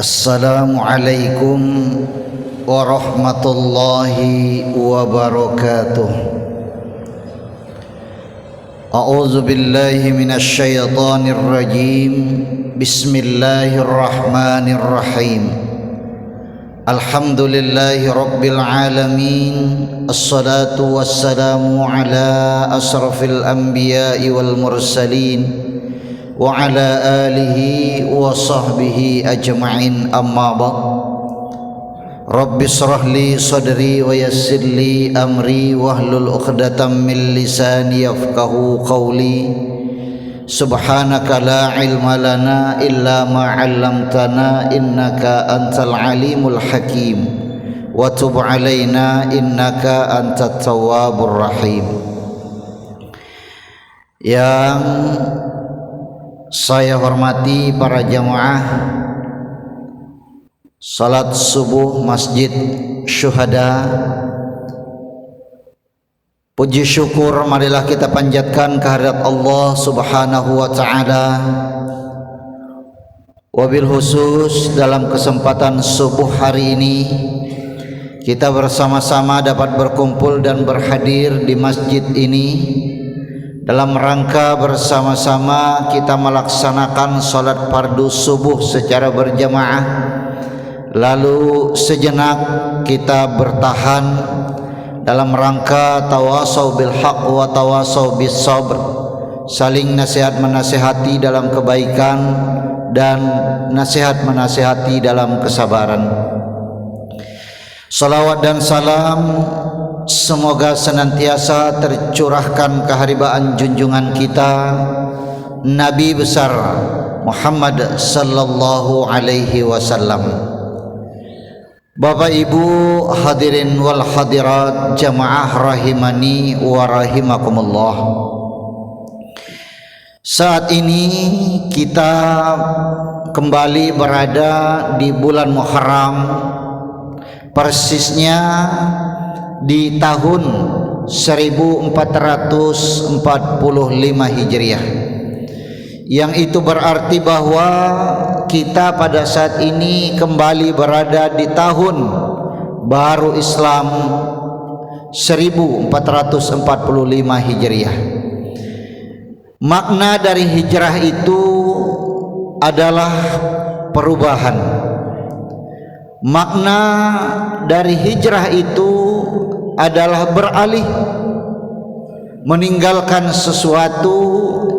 Assalamualaikum warahmatullahi wabarakatuh. A'udzu billahi minasy syaithanir rajim. Bismillahirrahmanirrahim. Alhamdulillahi rabbil alamin. Assalatu wassalamu ala asrafil anbiya'i wal mursalin wa ala alihi wa sahbihi ajma'in, amma ba'd. Rabbi shrah li sadri wa yassir li amri wahlul 'uqdatam min lisani yafqahu qawli. Subhanaka la ilma lana illa ma 'allamtana innaka antal alimul hakim wa tub 'alaina innaka antat tawwabur rahim. Yang saya hormati para jamaah salat subuh Masjid Syuhada, puji syukur marilah kita panjatkan kehadirat Allah Subhanahu wa taala. Wabil khusus dalam kesempatan subuh hari ini kita bersama-sama dapat berkumpul dan berhadir di masjid ini dalam rangka bersama-sama kita melaksanakan salat fardu subuh secara berjamaah. Lalu sejenak kita bertahan dalam rangka tawasau bil haq wa tawasau bis sabr, saling nasihat menasihati dalam kebaikan dan nasihat menasihati dalam kesabaran. Salawat dan salam semoga senantiasa tercurahkan keharibaan junjungan kita Nabi besar Muhammad sallallahu alaihi wasallam. Bapak Ibu hadirin wal hadirat jamaah rahimani wa rahimakumullah. Saat ini kita kembali berada di bulan Muharram, persisnya di tahun 1445 Hijriah, yang itu berarti bahwa kita pada saat ini kembali berada di tahun baru Islam 1445 Hijriah. Makna dari hijrah itu adalah perubahan. Makna dari hijrah itu adalah beralih, meninggalkan sesuatu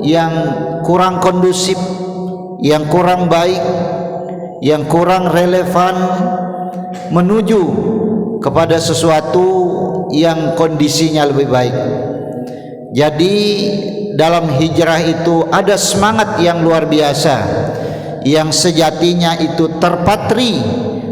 yang kurang kondusif, yang kurang baik, yang kurang relevan, menuju kepada sesuatu yang kondisinya lebih baik. Jadi dalam hijrah itu ada semangat yang luar biasa, yang sejatinya itu terpatri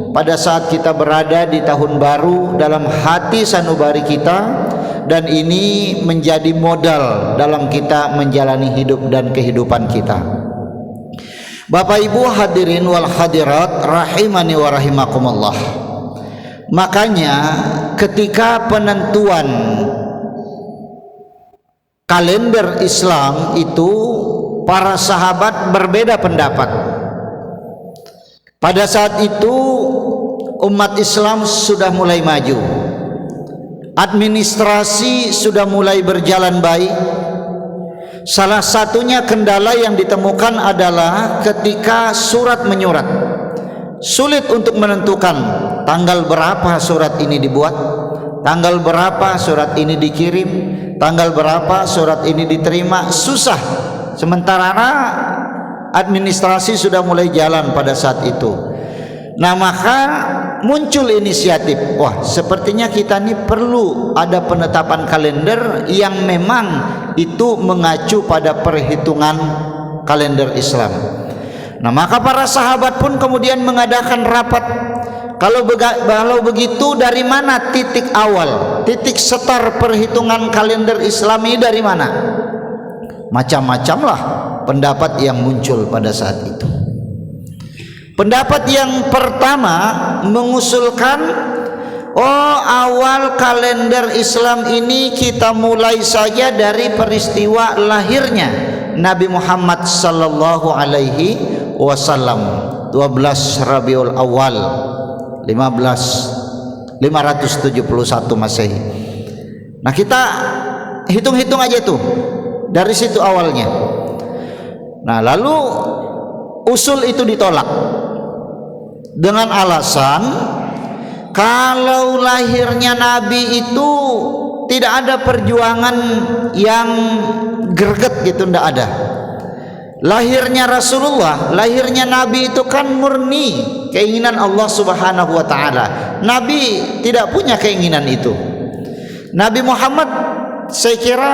pada saat kita berada di tahun baru dalam hati sanubari kita, dan ini menjadi modal dalam kita menjalani hidup dan kehidupan kita. Bapak Ibu hadirin wal hadirat rahimani wa rahimakumullah. Makanya ketika penentuan kalender Islam itu para sahabat berbeda pendapat. Pada saat itu umat Islam sudah mulai maju, administrasi sudah mulai berjalan baik. Salah satunya kendala yang ditemukan adalah ketika surat menyurat. Sulit untuk menentukan tanggal berapa surat ini dibuat, tanggal berapa surat ini dikirim, tanggal berapa surat ini diterima. Susah. Sementara administrasi sudah mulai jalan pada saat itu. Nah, maka muncul inisiatif, wah sepertinya kita ini perlu ada penetapan kalender yang memang itu mengacu pada perhitungan kalender Islam. Nah, maka para sahabat pun kemudian mengadakan rapat. Kalau begitu, dari mana titik awal, titik setar perhitungan kalender Islam ini dari mana? Macam-macam lah pendapat yang muncul pada saat itu. Pendapat yang pertama mengusulkan, awal kalender Islam ini kita mulai saja dari peristiwa lahirnya Nabi Muhammad sallallahu alaihi wasallam. 12 Rabiul Awal 571 Masehi. Nah, kita hitung-hitung aja tuh dari situ awalnya. Nah, lalu usul itu ditolak dengan alasan kalau lahirnya Nabi itu tidak ada perjuangan yang greget gitu, tidak ada. Lahirnya Rasulullah, lahirnya Nabi itu kan murni keinginan Allah Subhanahu wa taala. Nabi tidak punya keinginan itu. Nabi Muhammad saya kira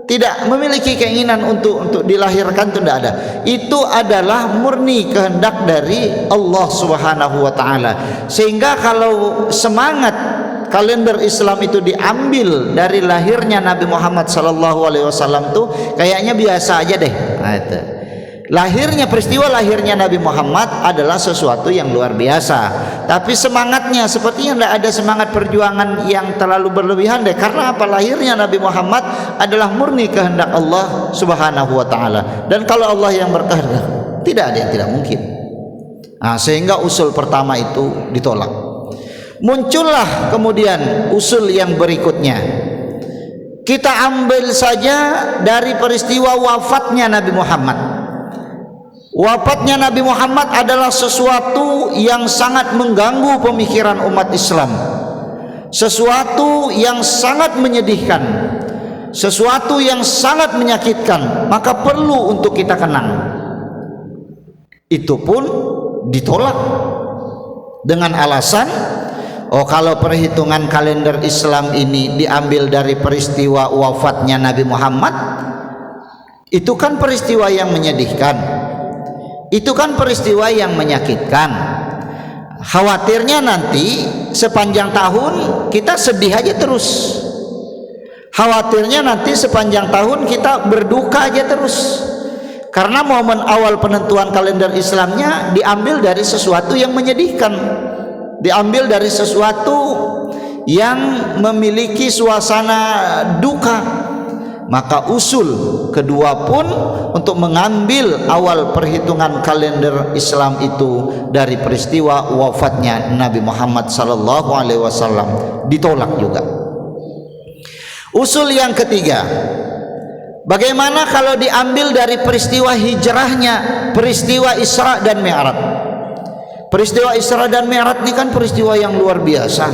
tidak memiliki keinginan untuk dilahirkan, itu tidak ada. Itu adalah murni kehendak dari Allah Subhanahu wa taala. Sehingga kalau semangat kalender Islam itu diambil dari lahirnya Nabi Muhammad sallallahu alaihi wasallam tuh kayaknya biasa aja deh. Nah, itu. Peristiwa lahirnya Nabi Muhammad adalah sesuatu yang luar biasa. Tapi semangatnya sepertinya tidak ada semangat perjuangan yang terlalu berlebihan deh. Karena apa? Lahirnya Nabi Muhammad adalah murni kehendak Allah Subhanahu wa taala. Dan kalau Allah yang berkehendak, tidak ada yang tidak mungkin. Nah, sehingga usul pertama itu ditolak. Muncullah kemudian usul yang berikutnya. Kita ambil saja dari peristiwa wafatnya Nabi Muhammad. Wafatnya Nabi Muhammad adalah sesuatu yang sangat mengganggu pemikiran umat Islam, sesuatu yang sangat menyedihkan, sesuatu yang sangat menyakitkan. Maka perlu untuk kita kenang. Itu pun ditolak dengan alasan, oh, kalau perhitungan kalender Islam ini diambil dari peristiwa wafatnya Nabi Muhammad, itu kan peristiwa yang menyedihkan, itu kan peristiwa yang menyakitkan. Khawatirnya nanti sepanjang tahun kita sedih aja terus. Khawatirnya nanti sepanjang tahun kita berduka aja terus. Karena momen awal penentuan kalender Islamnya diambil dari sesuatu yang menyedihkan, diambil dari sesuatu yang memiliki suasana duka. Maka usul kedua pun untuk mengambil awal perhitungan kalender Islam itu dari peristiwa wafatnya Nabi Muhammad sallallahu alaihi wasallam ditolak juga. Usul yang ketiga, bagaimana kalau diambil dari peristiwa hijrahnya, peristiwa Isra dan Mi'raj? Peristiwa Isra dan Mi'raj ini kan peristiwa yang luar biasa.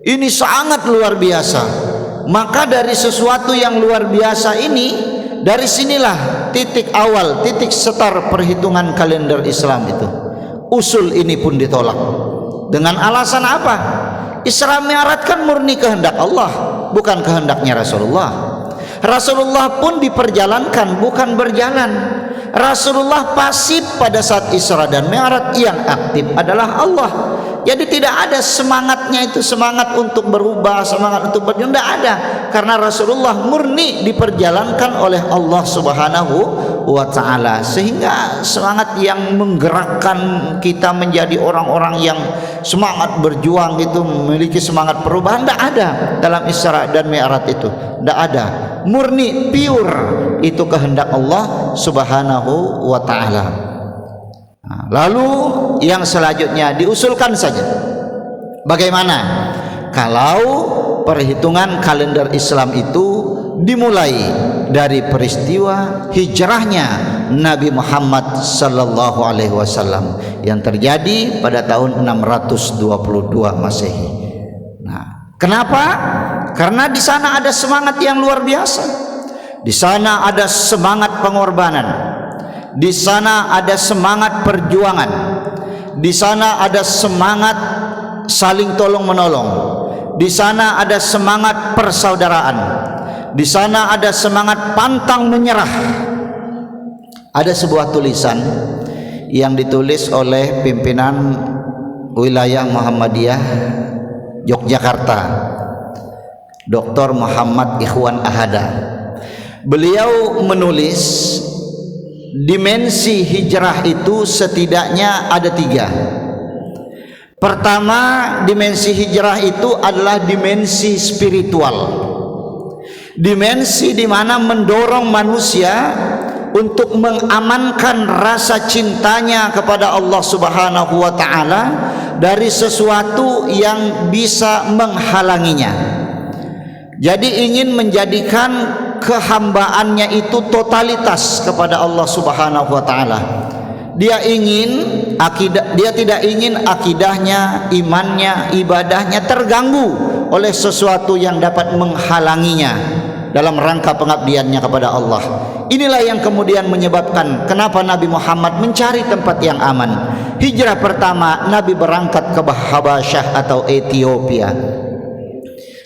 Ini sangat luar biasa. Maka dari sesuatu yang luar biasa ini, dari sinilah titik awal, titik start perhitungan kalender Islam itu. Usul ini pun ditolak. Dengan alasan apa? Isra Mi'raj kan murni kehendak Allah, bukan kehendaknya Rasulullah. Rasulullah pun diperjalankan, bukan berjalan. Rasulullah pasif pada saat Isra dan Mi'raj, yang aktif adalah Allah. Jadi tidak ada semangatnya itu, semangat untuk berubah, semangat untuk berjalan, tidak ada. Karena Rasulullah murni diperjalankan oleh Allah Subhanahu wa ta'ala. Sehingga semangat yang menggerakkan kita menjadi orang-orang yang semangat berjuang itu, memiliki semangat perubahan, tidak ada dalam Isra dan Mi'raj itu, tidak ada. Murni, pure, itu kehendak Allah Subhanahu wa ta'ala. Nah, lalu yang selanjutnya diusulkan saja, bagaimana kalau perhitungan kalender Islam itu dimulai dari peristiwa hijrahnya Nabi Muhammad sallallahu alaihi wasallam yang terjadi pada tahun 622 Masehi. Nah, kenapa? Karena di sana ada semangat yang luar biasa. Di sana ada semangat pengorbanan. Di sana ada semangat perjuangan. Di sana ada semangat saling tolong menolong. Di sana ada semangat persaudaraan. Di sana ada semangat pantang menyerah. Ada sebuah tulisan yang ditulis oleh pimpinan wilayah Muhammadiyah Yogyakarta, Dr. Muhammad Ikhwan Ahada. Beliau menulis dimensi hijrah itu setidaknya ada 3. Pertama, dimensi hijrah itu adalah dimensi spiritual, dimensi di mana mendorong manusia untuk mengamankan rasa cintanya kepada Allah Subhanahu wa taala dari sesuatu yang bisa menghalanginya. Jadi ingin menjadikan kehambaannya itu totalitas kepada Allah Subhanahu wa taala. Dia tidak ingin akidahnya, imannya, ibadahnya terganggu oleh sesuatu yang dapat menghalanginya dalam rangka pengabdiannya kepada Allah. Inilah yang kemudian menyebabkan kenapa Nabi Muhammad mencari tempat yang aman. Hijrah pertama Nabi berangkat ke Habasyah atau Ethiopia.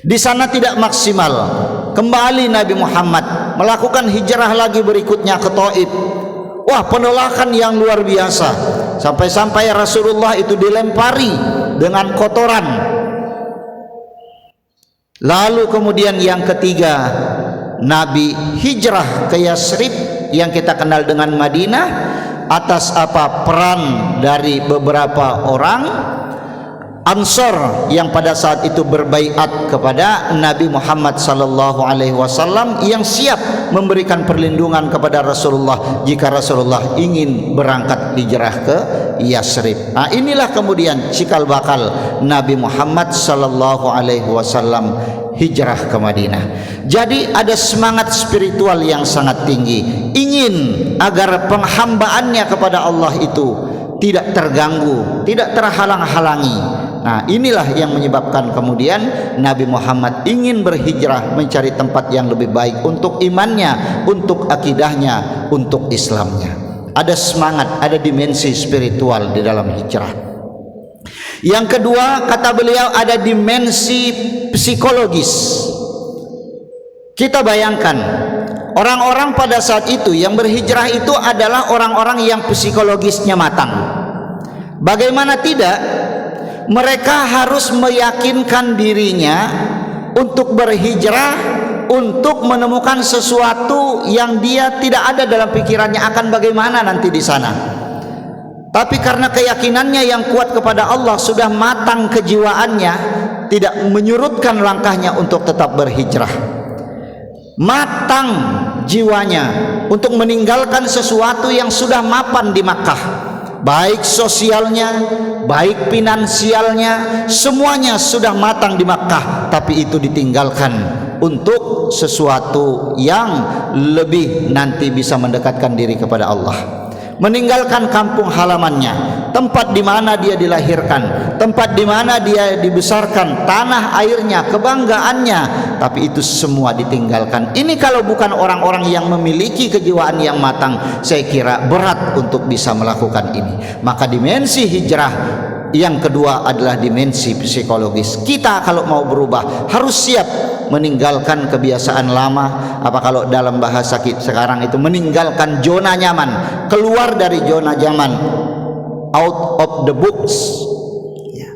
Di sana tidak maksimal. Kembali Nabi Muhammad melakukan hijrah lagi berikutnya ke Taif. Wah, penolakan yang luar biasa. Sampai-sampai Rasulullah itu dilempari dengan kotoran. Lalu kemudian yang ketiga, Nabi hijrah ke Yasrib yang kita kenal dengan Madinah atas peran dari beberapa orang Ansor yang pada saat itu berbaiat kepada Nabi Muhammad sallallahu alaihi wasallam yang siap memberikan perlindungan kepada Rasulullah jika Rasulullah ingin berangkat hijrah ke Yasrib. Nah, inilah kemudian cikal bakal Nabi Muhammad sallallahu alaihi wasallam hijrah ke Madinah. Jadi ada semangat spiritual yang sangat tinggi, ingin agar penghambaannya kepada Allah itu tidak terganggu, tidak terhalang-halangi. Nah, inilah yang menyebabkan kemudian Nabi Muhammad ingin berhijrah mencari tempat yang lebih baik untuk imannya, untuk akidahnya, untuk Islamnya. Ada semangat, ada dimensi spiritual di dalam hijrah. Yang kedua, kata beliau, ada dimensi psikologis. Kita bayangkan orang-orang pada saat itu yang berhijrah itu adalah orang-orang yang psikologisnya matang. Bagaimana tidak? Mereka harus meyakinkan dirinya untuk berhijrah, untuk menemukan sesuatu yang dia tidak ada dalam pikirannya akan bagaimana nanti di sana. Tapi karena keyakinannya yang kuat kepada Allah, sudah matang kejiwaannya, tidak menyurutkan langkahnya untuk tetap berhijrah. Matang jiwanya untuk meninggalkan sesuatu yang sudah mapan di Makkah, baik sosialnya, baik finansialnya, semuanya sudah matang di Makkah, tapi itu ditinggalkan untuk sesuatu yang lebih nanti bisa mendekatkan diri kepada Allah. Meninggalkan kampung halamannya, tempat di mana dia dilahirkan, tempat di mana dia dibesarkan, tanah airnya, kebanggaannya, tapi itu semua ditinggalkan. Ini kalau bukan orang-orang yang memiliki kejiwaan yang matang, saya kira berat untuk bisa melakukan ini. Maka dimensi hijrah yang kedua adalah dimensi psikologis. Kita kalau mau berubah harus siap meninggalkan kebiasaan lama, apa kalau dalam bahasa sekarang itu meninggalkan zona nyaman, keluar dari zona nyaman, out of the books ya.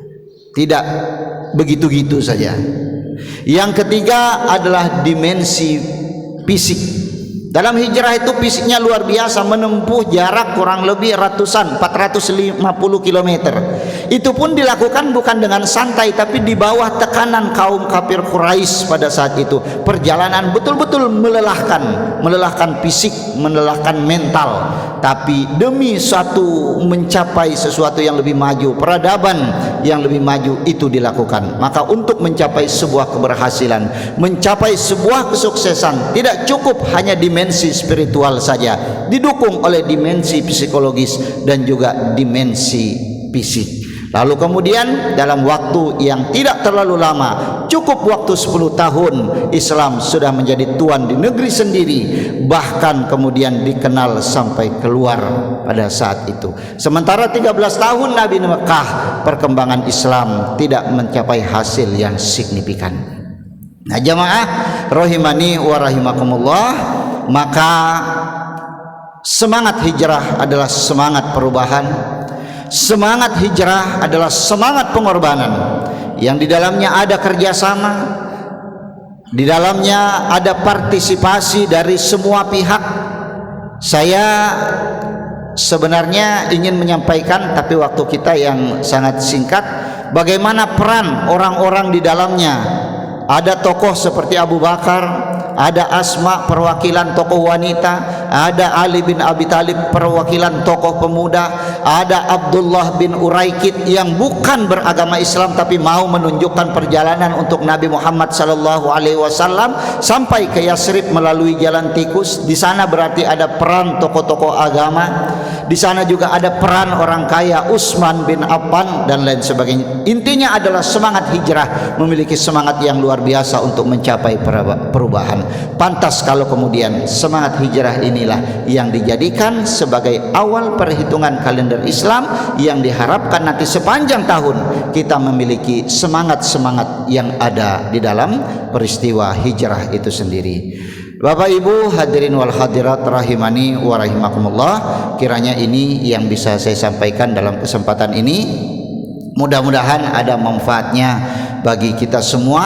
Tidak begitu-gitu saja. Yang ketiga adalah dimensi fisik. Dalam hijrah itu fisiknya luar biasa, menempuh jarak kurang lebih ratusan, 450 km. Itu pun dilakukan bukan dengan santai, tapi di bawah tekanan kaum kafir Quraisy pada saat itu. Perjalanan betul-betul melelahkan fisik, melelahkan mental. Tapi demi suatu mencapai sesuatu yang lebih maju, peradaban yang lebih maju itu dilakukan. Maka untuk mencapai sebuah keberhasilan, mencapai sebuah kesuksesan, tidak cukup hanya dimensi spiritual saja, didukung oleh dimensi psikologis dan juga dimensi fisik. Lalu kemudian dalam waktu yang tidak terlalu lama, cukup waktu 10 tahun, Islam sudah menjadi tuan di negeri sendiri, bahkan kemudian dikenal sampai keluar pada saat itu. Sementara 13 tahun Nabi di Mekah, perkembangan Islam tidak mencapai hasil yang signifikan. Nah, jamaah rahimani wa rahimakumullah, maka semangat hijrah adalah semangat perubahan. Semangat hijrah adalah semangat pengorbanan yang di dalamnya ada kerjasama, di dalamnya ada partisipasi dari semua pihak. Saya sebenarnya ingin menyampaikan, tapi waktu kita yang sangat singkat, bagaimana peran orang-orang di dalamnya. Ada tokoh seperti Abu Bakar, ada Asma perwakilan tokoh wanita, ada Ali bin Abi Thalib perwakilan tokoh pemuda, ada Abdullah bin Uraikid yang bukan beragama Islam tapi mau menunjukkan perjalanan untuk Nabi Muhammad sallallahu alaihi wasallam sampai ke Yasrib melalui jalan tikus. Di sana berarti ada peran tokoh-tokoh agama. Di sana juga ada peran orang kaya Utsman bin Affan dan lain sebagainya. Intinya adalah semangat hijrah memiliki semangat yang luar biasa untuk mencapai perubahan. Pantas kalau kemudian semangat hijrah inilah yang dijadikan sebagai awal perhitungan kalender Islam yang diharapkan nanti sepanjang tahun kita memiliki semangat-semangat yang ada di dalam peristiwa hijrah itu sendiri. Bapak Ibu hadirin wal hadirat rahimani wa rahimakumullah, kiranya ini yang bisa saya sampaikan dalam kesempatan ini. Mudah-mudahan ada manfaatnya bagi kita semua,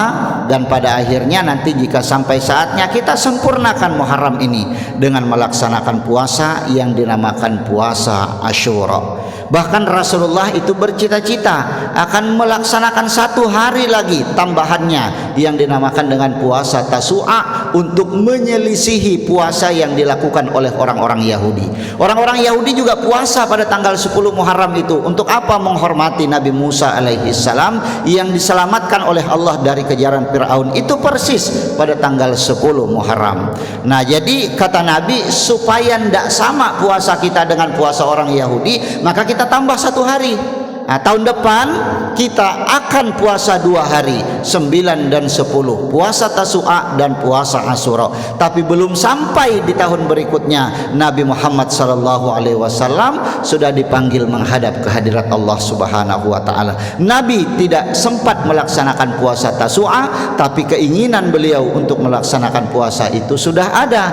dan pada akhirnya nanti jika sampai saatnya kita sempurnakan Muharram ini dengan melaksanakan puasa yang dinamakan puasa Asyura. Bahkan Rasulullah itu bercita-cita akan melaksanakan 1 hari lagi tambahannya yang dinamakan dengan puasa Tasu'a untuk menyelisihi puasa yang dilakukan oleh orang-orang Yahudi. Orang-orang Yahudi juga puasa pada tanggal 10 Muharram itu untuk apa? Menghormati Nabi Musa alaihi salam yang diselamatkan oleh Allah dari kejaran Fir'aun, itu persis pada tanggal 10 Muharram. Nah, jadi kata Nabi, supaya tidak sama puasa kita dengan puasa orang Yahudi, maka kita tambah 1 hari. Nah, tahun depan kita akan puasa 2 hari, 9 dan 10, puasa Tasu'a dan puasa Asyura. Tapi belum sampai di tahun berikutnya Nabi Muhammad sallallahu alaihi wasallam sudah dipanggil menghadap kehadirat Allah Subhanahu wa taala. Nabi tidak sempat melaksanakan puasa Tasu'a, tapi keinginan beliau untuk melaksanakan puasa itu sudah ada.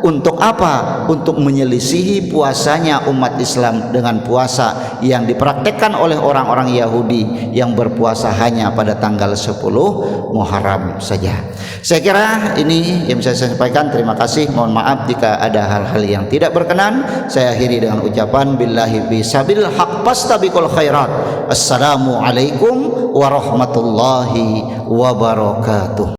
Untuk apa? Untuk menyelisihi puasanya umat Islam dengan puasa yang dipraktekkan oleh orang-orang Yahudi yang berpuasa hanya pada tanggal 10 Muharram saja. Saya kira ini yang bisa saya sampaikan. Terima kasih. Mohon maaf jika ada hal-hal yang tidak berkenan. Saya akhiri dengan ucapan billahi bisabil haq fastabiqul khairat. Assalamualaikum warahmatullahi wabarakatuh.